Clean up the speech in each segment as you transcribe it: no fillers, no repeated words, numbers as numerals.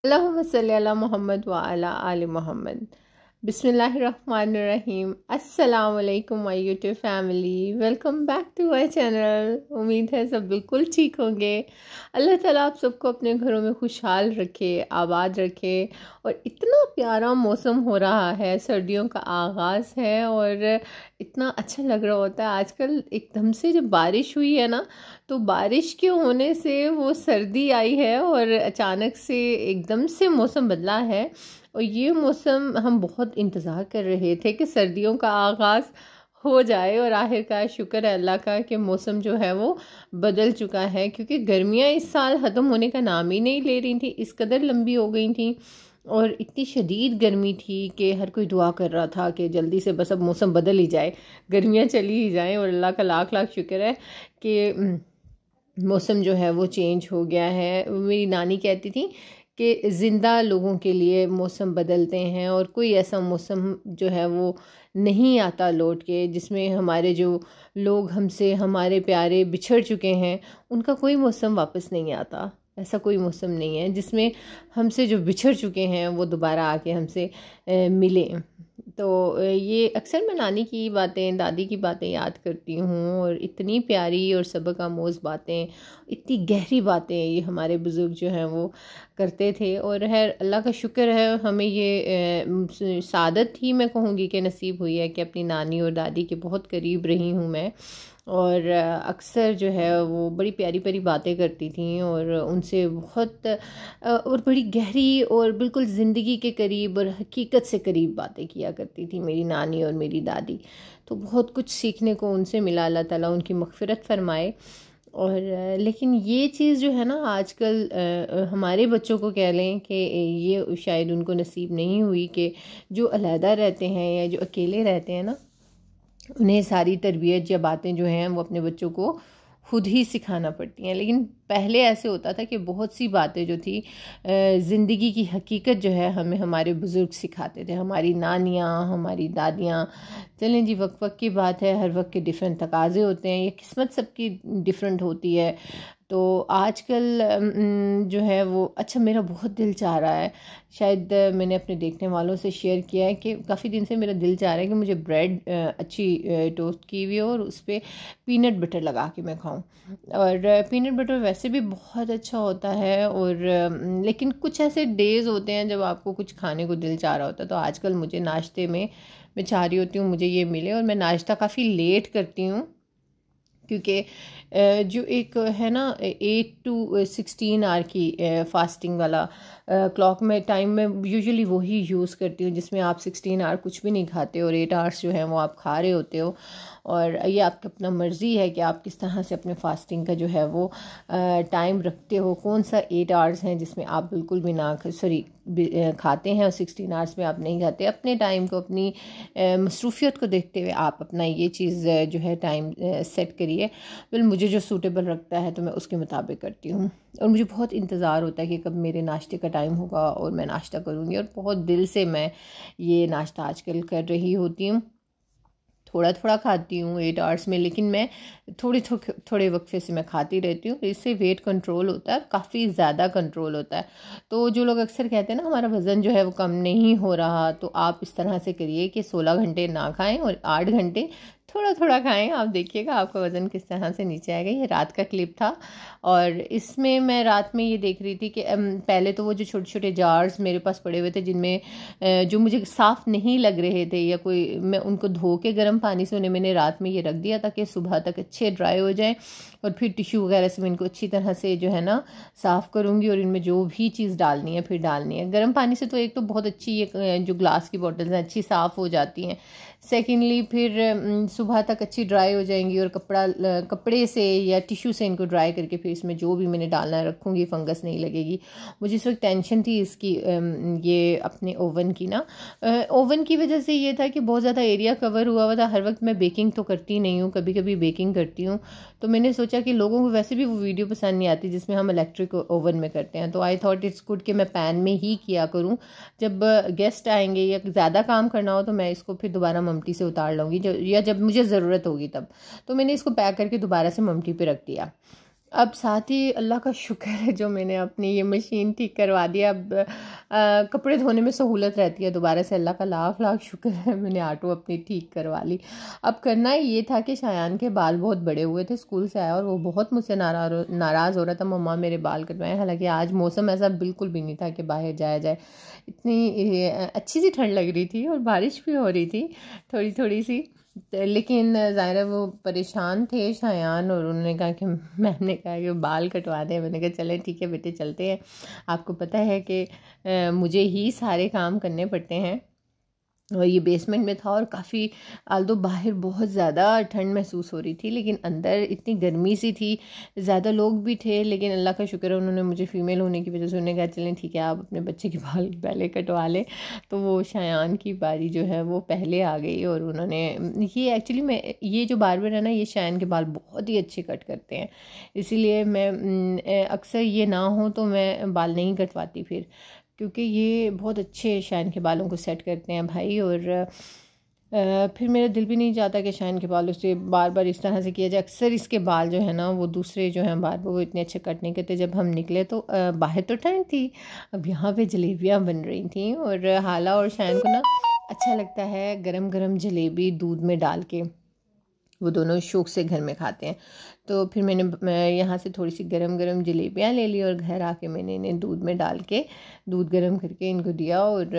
अल्लाहुम्मा सल्ली अला मोहम्मद व अला आलि मोहम्मद। बिस्मिल्लाहिर्रहमानिर्रहीम। अस्सलाम वालेकुम my YouTube family, welcome back to my channel. उम्मीद है सब बिल्कुल ठीक होंगे। अल्लाह ताला आप सबको अपने घरों में खुशहाल रखे, आबाद रखे। और इतना प्यारा मौसम हो रहा है, सर्दियों का आगाज़ है और इतना अच्छा लग रहा होता है। आजकल एकदम से जब बारिश हुई है ना, तो बारिश के होने से वो सर्दी आई है और अचानक से एकदम से मौसम बदला है। और ये मौसम हम बहुत इंतज़ार कर रहे थे कि सर्दियों का आगाज़ हो जाए और आखिरकार शुक्र है अल्लाह का कि मौसम जो है वो बदल चुका है, क्योंकि गर्मियाँ इस साल ख़त्म होने का नाम ही नहीं ले रही थी। इस कदर लंबी हो गई थी और इतनी शदीद गर्मी थी कि हर कोई दुआ कर रहा था कि जल्दी से बस अब मौसम बदल ही जाए, गर्मियाँ चली ही जाएं। और अल्लाह का लाख लाख शुक्र है कि मौसम जो है वो चेंज हो गया है। मेरी नानी कहती थी कि ज़िंदा लोगों के लिए मौसम बदलते हैं और कोई ऐसा मौसम जो है वो नहीं आता लौट के, जिसमें हमारे जो लोग हमसे हमारे प्यारे बिछड़ चुके हैं उनका कोई मौसम वापस नहीं आता। ऐसा कोई मौसम नहीं है जिसमें हमसे जो बिछड़ चुके हैं वो दोबारा आके हमसे मिले। तो ये अक्सर मैं नानी की बातें, दादी की बातें याद करती हूँ और इतनी प्यारी और सबक आमोज़ बातें, इतनी गहरी बातें ये हमारे बुज़ुर्ग जो हैं वो करते थे। और है अल्लाह का शुक्र है हमें ये सादत ही मैं कहूँगी कि नसीब हुई है कि अपनी नानी और दादी के बहुत करीब रही हूँ मैं। और अक्सर जो है वो बड़ी प्यारी प्यारी बातें करती थी और उनसे बहुत और बड़ी गहरी और बिल्कुल ज़िंदगी के करीब और हकीकत से करीब बातें किया करती थी मेरी नानी और मेरी दादी। तो बहुत कुछ सीखने को उनसे मिला, अल्लाह ताला उनकी मग़फ़िरत फ़रमाए। और लेकिन ये चीज़ जो है ना आजकल हमारे बच्चों को कह लें कि ये शायद उनको नसीब नहीं हुई कि जो अलहदा रहते हैं या जो अकेले रहते हैं ना, उन्हें सारी तरबियत या बातें जो हैं वो अपने बच्चों को खुद ही सिखाना पड़ती हैं। लेकिन पहले ऐसे होता था कि बहुत सी बातें जो थी ज़िंदगी की हकीकत जो है हमें हमारे बुज़ुर्ग सिखाते थे, हमारी नानियाँ, हमारी दादियाँ। चलें जी, वक्त वक्त की बात है, हर वक्त के डिफरेंट तकाज़े होते हैं, ये किस्मत सबकी डिफरेंट होती है। तो आजकल जो है वो अच्छा, मेरा बहुत दिल चाह रहा है, शायद मैंने अपने देखने वालों से शेयर किया है कि काफ़ी दिन से मेरा दिल चाह रहा है कि मुझे ब्रेड अच्छी टोस्ट की हुई हो और उस पर पीनट बटर लगा के मैं खाऊं। और पीनट बटर वैसे भी बहुत अच्छा होता है। और लेकिन कुछ ऐसे डेज़ होते हैं जब आपको कुछ खाने को दिल चाह रहा होता है। तो आजकल मुझे नाश्ते में मैं चाह रही होती हूँ मुझे ये मिले, और मैं नाश्ता काफ़ी लेट करती हूँ क्योंकि जो एक है ना 8 to 16 आवर की फास्टिंग वाला क्लॉक में टाइम में यूजुअली वही यूज़ करती हूँ, जिसमें आप 16 आवर कुछ भी नहीं खाते और 8 आवर्स जो है वो आप खा रहे होते हो। और ये आपकी अपना मर्ज़ी है कि आप किस तरह से अपने फास्टिंग का जो है वो टाइम रखते हो, कौन सा 8 आवर्स हैं जिसमें आप बिल्कुल भी ना खाते हैं और 16 आवर्स में आप नहीं खाते। अपने टाइम को, अपनी मसरूफ़ियत को देखते हुए आप अपना ये चीज़ जो है टाइम सेट करिए। बिल मुझे जो सूटेबल लगता है तो मैं उसके मुताबिक करती हूँ। और मुझे बहुत इंतज़ार होता है कि कब मेरे नाश्ते का टाइम होगा और मैं नाश्ता करूँगी। और बहुत दिल से मैं ये नाश्ता आजकल कर रही होती हूँ। थोड़ा थोड़ा खाती हूँ 8 आवर्स में, लेकिन मैं थोड़े वक्फे से मैं खाती रहती हूँ। इससे वेट कंट्रोल होता है, काफ़ी ज़्यादा कंट्रोल होता है। तो जो लोग अक्सर कहते हैं ना हमारा वज़न जो है वो कम नहीं हो रहा, तो आप इस तरह से करिए कि 16 घंटे ना खाएं और 8 घंटे थोड़ा थोड़ा खाएं। आप देखिएगा आपका वज़न किस तरह से नीचे आएगा। ये रात का क्लिप था और इसमें मैं रात में ये देख रही थी कि पहले तो वो जो छोटे छोटे जार्स मेरे पास पड़े हुए थे जिनमें जो मुझे साफ़ नहीं लग रहे थे या कोई, मैं उनको धो के गर्म पानी से उन्हें मैंने रात में ये रख दिया ताकि सुबह तक अच्छे ड्राई हो जाएं। और फिर टिश्यू वगैरह से मैं इनको अच्छी तरह से जो है ना साफ़ करूँगी और इनमें जो भी चीज़ डालनी है फिर डालनी है। गर्म पानी से तो एक तो बहुत अच्छी ये जो ग्लास की बॉटल्स हैं अच्छी साफ़ हो जाती हैं। सेकेंडली फिर सुबह तक अच्छी ड्राई हो जाएंगी और कपड़े से या टिश्यू से इनको ड्राई करके फिर इसमें जो भी मैंने डालना रखूँगी, फंगस नहीं लगेगी। मुझे इस वक्त टेंशन थी इसकी ये अपने ओवन की ना, ओवन की वजह से ये था कि बहुत ज़्यादा एरिया कवर हुआ हुआ था। हर वक्त मैं बेकिंग तो करती नहीं हूँ, कभी कभी बेकिंग करती हूँ। तो मैंने सोचा कि लोगों को वैसे भी वो वीडियो पसंद नहीं आती जिसमें हम इलेक्ट्रिक ओवन में करते हैं, तो आई थॉट इट्स गुड कि मैं पैन में ही किया करूँ। जब गेस्ट आएंगे या ज़्यादा काम करना हो तो मैं इसको फिर दोबारा ममटी से उतार लूँगी या जब मुझे ज़रूरत होगी तब। तो मैंने इसको पैक करके दोबारा से ममटी पे रख दिया। अब साथ ही अल्लाह का शुक्र है जो मैंने अपनी ये मशीन ठीक करवा दिया। अब कपड़े धोने में सहूलत रहती है दोबारा से। अल्लाह का लाख लाख शुक्र है मैंने ऑटो अपनी ठीक करवा ली। अब करना ये था कि शायान के बाल बहुत बड़े हुए थे, स्कूल से आया और वो बहुत मुझसे नाराज़ हो रहा था, मम्मा मेरे बाल कटवाएं। हालांकि आज मौसम ऐसा बिल्कुल भी नहीं था कि बाहर जाया जाए। इतनी अच्छी सी ठंड लग रही थी और बारिश भी हो रही थी थोड़ी थोड़ी सी। लेकिन ज़ाहिर है वो परेशान थे शायान, और उन्होंने कहा कि मैम ने कहा कि बाल कटवा दें। मैंने कहा चलें ठीक है बेटे चलते हैं। आपको पता है कि मुझे ही सारे काम करने पड़ते हैं। और ये बेसमेंट में था और काफ़ी आल्दो बाहर बहुत ज़्यादा ठंड महसूस हो रही थी, लेकिन अंदर इतनी गर्मी सी थी। ज़्यादा लोग भी थे, लेकिन अल्लाह का शुक्र है उन्होंने मुझे फ़ीमेल होने की वजह से उन्होंने कहा चलें ठीक है आप अपने बच्चे के बाल पहले कटवा लें। तो वो शायान की बारी जो है वो पहले आ गई। और उन्होंने ये एक्चुअली मैं ये जो बार्बर है ना, ये शायान के बाल बहुत ही अच्छे कट करते हैं, इसीलिए मैं अक्सर ये ना हो तो मैं बाल नहीं कटवाती फिर, क्योंकि ये बहुत अच्छे शाइन के बालों को सेट करते हैं भाई। और फिर मेरा दिल भी नहीं चाहता कि शाइन के बालों से बार बार इस तरह से किया जाए। अक्सर इसके बाल जो है ना वो दूसरे जो हैं बार वो इतने अच्छे कट नहीं करते। जब हम निकले तो बाहर तो ठंड थी, अब यहाँ पे जलेबियाँ बन रही थी और हाला और शाइन को ना अच्छा लगता है गरम गरम जलेबी दूध में डाल के, वो दोनों शौक़ से घर में खाते हैं। तो फिर मैं यहाँ से थोड़ी सी गरम गरम जलेबियाँ ले ली और घर आके मैंने इन्हें दूध में डाल के दूध गरम करके इनको दिया। और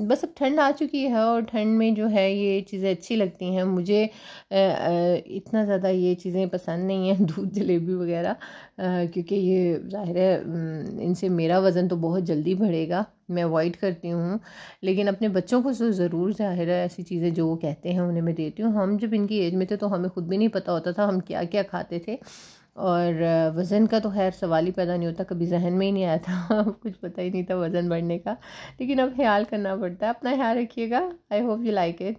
बस अब ठंड आ चुकी है और ठंड में जो है ये चीज़ें अच्छी लगती हैं मुझे। इतना ज़्यादा ये चीज़ें पसंद नहीं हैं दूध जलेबी वगैरह, क्योंकि ये ज़ाहिर है इनसे मेरा वज़न तो बहुत जल्दी बढ़ेगा, मैं अवॉइड करती हूँ। लेकिन अपने बच्चों को तो ज़रूर ज़ाहिर है ऐसी चीज़ें जो वो कहते हैं उन्हें मैं देती हूँ। हम जब इनकी एज में थे तो हमें खुद भी नहीं पता होता था हम क्या क्या खाते थे, और वज़न का तो खैर सवाल ही पैदा नहीं होता, कभी जहन में ही नहीं आया था कुछ पता ही नहीं था वज़न बढ़ने का। लेकिन अब ख्याल करना पड़ता है। अपना ख्याल रखिएगा। I hope you like it.